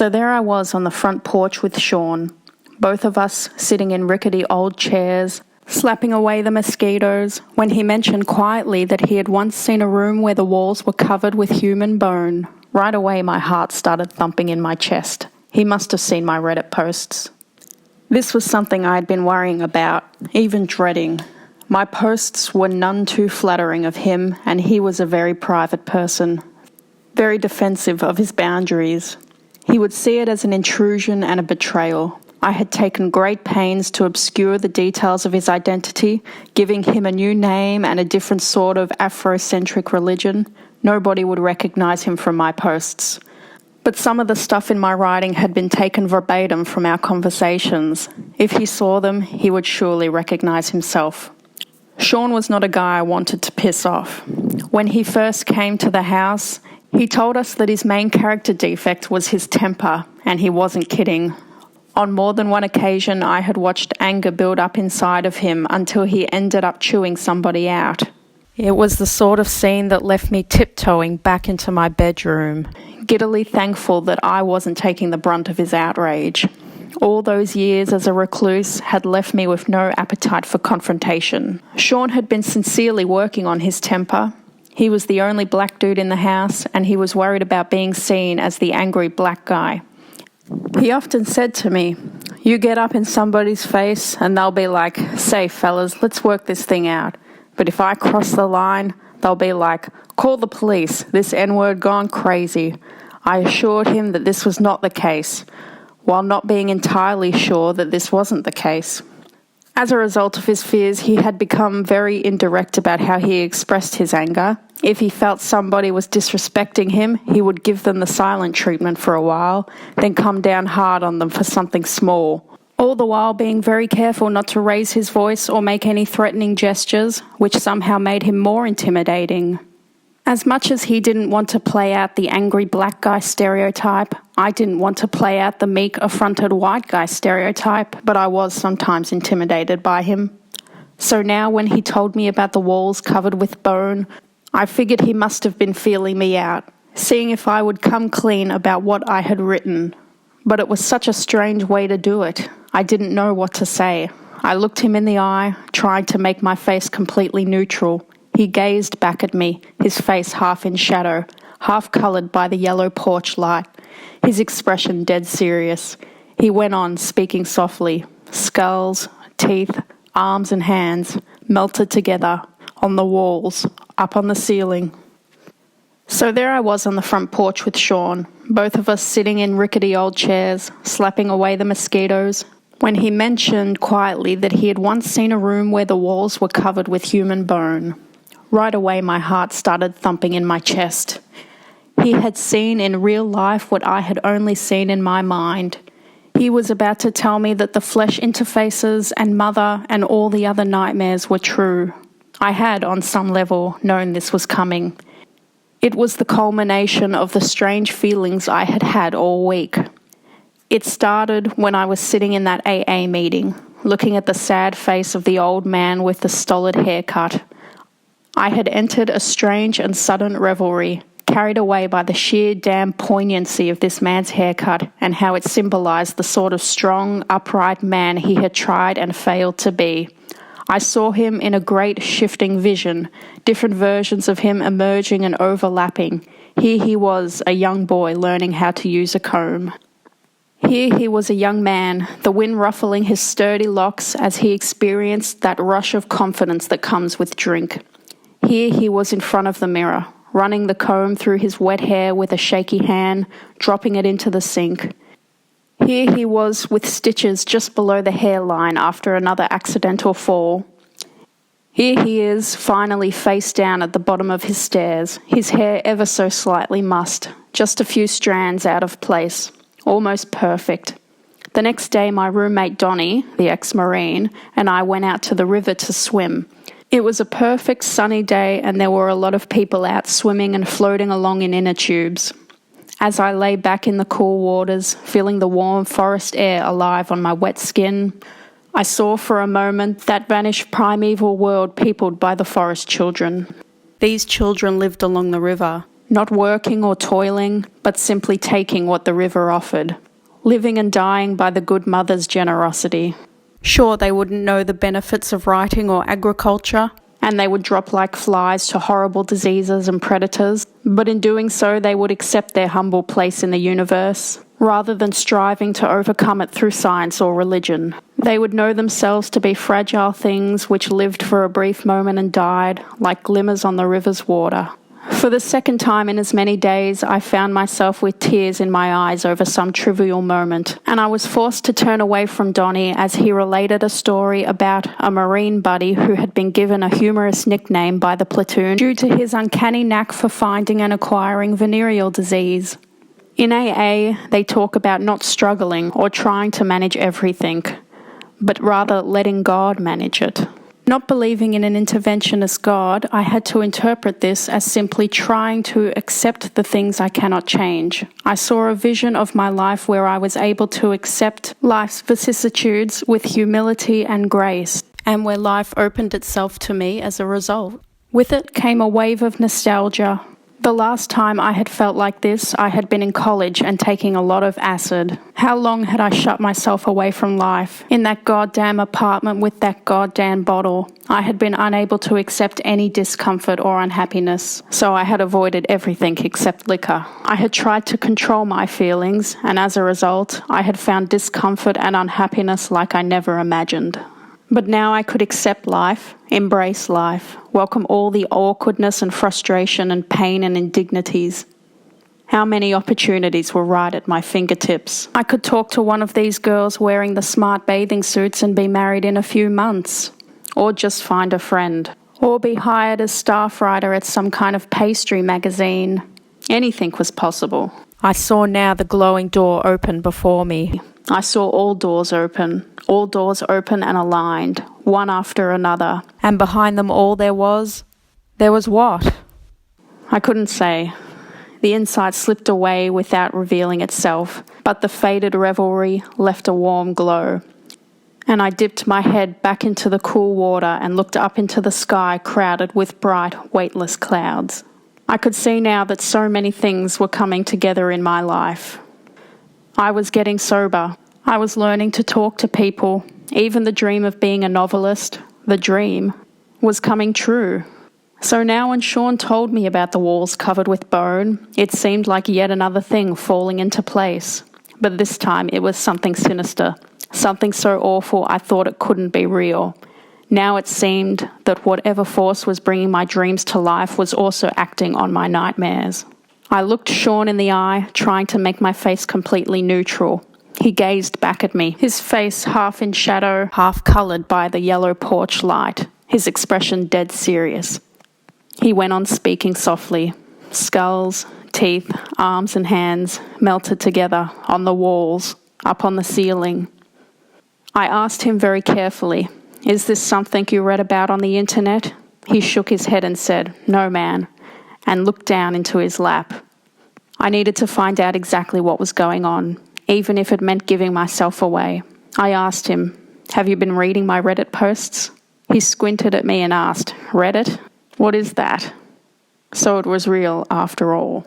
So there I was on the front porch with Sean, both of us sitting in rickety old chairs, slapping away the mosquitoes, when he mentioned quietly that he had once seen a room where the walls were covered with human bone. Right away my heart started thumping in my chest. He must have seen my Reddit posts. This was something I had been worrying about, even dreading. My posts were none too flattering of him, and he was a very private person, very defensive of his boundaries. He would see it as an intrusion and a betrayal. I had taken great pains to obscure the details of his identity, giving him a new name and a different sort of Afrocentric religion. Nobody would recognize him from my posts. But some of the stuff in my writing had been taken verbatim from our conversations. If he saw them, he would surely recognize himself. Sean was not a guy I wanted to piss off. When he first came to the house, he told us that his main character defect was his temper, and he wasn't kidding. On more than one occasion, I had watched anger build up inside of him until he ended up chewing somebody out. It was the sort of scene that left me tiptoeing back into my bedroom, giddily thankful that I wasn't taking the brunt of his outrage. All those years as a recluse had left me with no appetite for confrontation. Sean had been sincerely working on his temper. He was the only black dude in the house, and he was worried about being seen as the angry black guy. He often said to me, "You get up in somebody's face and they'll be like, 'Say, fellas, let's work this thing out.' But if I cross the line, they'll be like, 'Call the police, this N-word gone crazy.'" I assured him that this was not the case, while not being entirely sure that this wasn't the case. As a result of his fears, he had become very indirect about how he expressed his anger. If he felt somebody was disrespecting him, he would give them the silent treatment for a while, then come down hard on them for something small. All the while being very careful not to raise his voice or make any threatening gestures, which somehow made him more intimidating. As much as he didn't want to play out the angry black guy stereotype, I didn't want to play out the meek, affronted white guy stereotype, but I was sometimes intimidated by him. So now when he told me about the walls covered with bone, I figured he must have been feeling me out, seeing if I would come clean about what I had written. But it was such a strange way to do it. I didn't know what to say. I looked him in the eye, tried to make my face completely neutral. He gazed back at me, his face half in shadow, half coloured by the yellow porch light, his expression dead serious. He went on, speaking softly. Skulls, teeth, arms and hands, melted together, on the walls, up on the ceiling. So there I was on the front porch with Sean, both of us sitting in rickety old chairs, slapping away the mosquitoes, when he mentioned quietly that he had once seen a room where the walls were covered with human bone. Right away my heart started thumping in my chest. He had seen in real life what I had only seen in my mind. He was about to tell me that the flesh interfaces and mother and all the other nightmares were true. I had, on some level, known this was coming. It was the culmination of the strange feelings I had had all week. It started when I was sitting in that AA meeting, looking at the sad face of the old man with the stolid haircut. I had entered a strange and sudden revelry, carried away by the sheer damn poignancy of this man's haircut and how it symbolized the sort of strong, upright man he had tried and failed to be. I saw him in a great shifting vision, different versions of him emerging and overlapping. Here he was, a young boy learning how to use a comb. Here he was a young man, the wind ruffling his sturdy locks as he experienced that rush of confidence that comes with drink. Here he was in front of the mirror, running the comb through his wet hair with a shaky hand, dropping it into the sink. Here he was with stitches just below the hairline after another accidental fall. Here he is, finally face down at the bottom of his stairs, his hair ever so slightly mussed, just a few strands out of place, almost perfect. The next day my roommate Donnie, the ex-Marine, and I went out to the river to swim. It was a perfect sunny day and there were a lot of people out swimming and floating along in inner tubes. As I lay back in the cool waters, feeling the warm forest air alive on my wet skin, I saw for a moment that vanished primeval world peopled by the forest children. These children lived along the river, not working or toiling, but simply taking what the river offered, living and dying by the good mother's generosity. Sure, they wouldn't know the benefits of writing or agriculture, and they would drop like flies to horrible diseases and predators, but in doing so they would accept their humble place in the universe, rather than striving to overcome it through science or religion. They would know themselves to be fragile things which lived for a brief moment and died, like glimmers on the river's water. For the second time in as many days, I found myself with tears in my eyes over some trivial moment, and I was forced to turn away from Donnie as he related a story about a Marine buddy who had been given a humorous nickname by the platoon due to his uncanny knack for finding and acquiring venereal disease. In AA, they talk about not struggling or trying to manage everything, but rather letting God manage it. Not believing in an interventionist God, I had to interpret this as simply trying to accept the things I cannot change. I saw a vision of my life where I was able to accept life's vicissitudes with humility and grace, and where life opened itself to me as a result. With it came a wave of nostalgia. The last time I had felt like this, I had been in college and taking a lot of acid. How long had I shut myself away from life? In that goddamn apartment with that goddamn bottle. I had been unable to accept any discomfort or unhappiness, so I had avoided everything except liquor. I had tried to control my feelings, and as a result, I had found discomfort and unhappiness like I never imagined. But now I could accept life, embrace life, welcome all the awkwardness and frustration and pain and indignities. How many opportunities were right at my fingertips. I could talk to one of these girls wearing the smart bathing suits and be married in a few months. Or just find a friend. Or be hired as staff writer at some kind of pastry magazine. Anything was possible. I saw now the glowing door open before me. I saw all doors open and aligned, one after another. And behind them all there was what? I couldn't say. The inside slipped away without revealing itself, but the faded revelry left a warm glow. And I dipped my head back into the cool water and looked up into the sky crowded with bright, weightless clouds. I could see now that so many things were coming together in my life. I was getting sober. I was learning to talk to people. Even the dream of being a novelist, the dream, was coming true. So now when Sean told me about the walls covered with bone, it seemed like yet another thing falling into place. But this time it was something sinister, something so awful I thought it couldn't be real. Now it seemed that whatever force was bringing my dreams to life was also acting on my nightmares. I looked Sean in the eye, trying to make my face completely neutral. He gazed back at me, his face half in shadow, half coloured by the yellow porch light, his expression dead serious. He went on speaking softly. Skulls, teeth, arms and hands melted together on the walls, up on the ceiling. I asked him very carefully, "Is this something you read about on the internet?" He shook his head and said, "No, man," and looked down into his lap. I needed to find out exactly what was going on, even if it meant giving myself away. I asked him, "Have you been reading my Reddit posts?" He squinted at me and asked, "Reddit? What is that?" So it was real after all.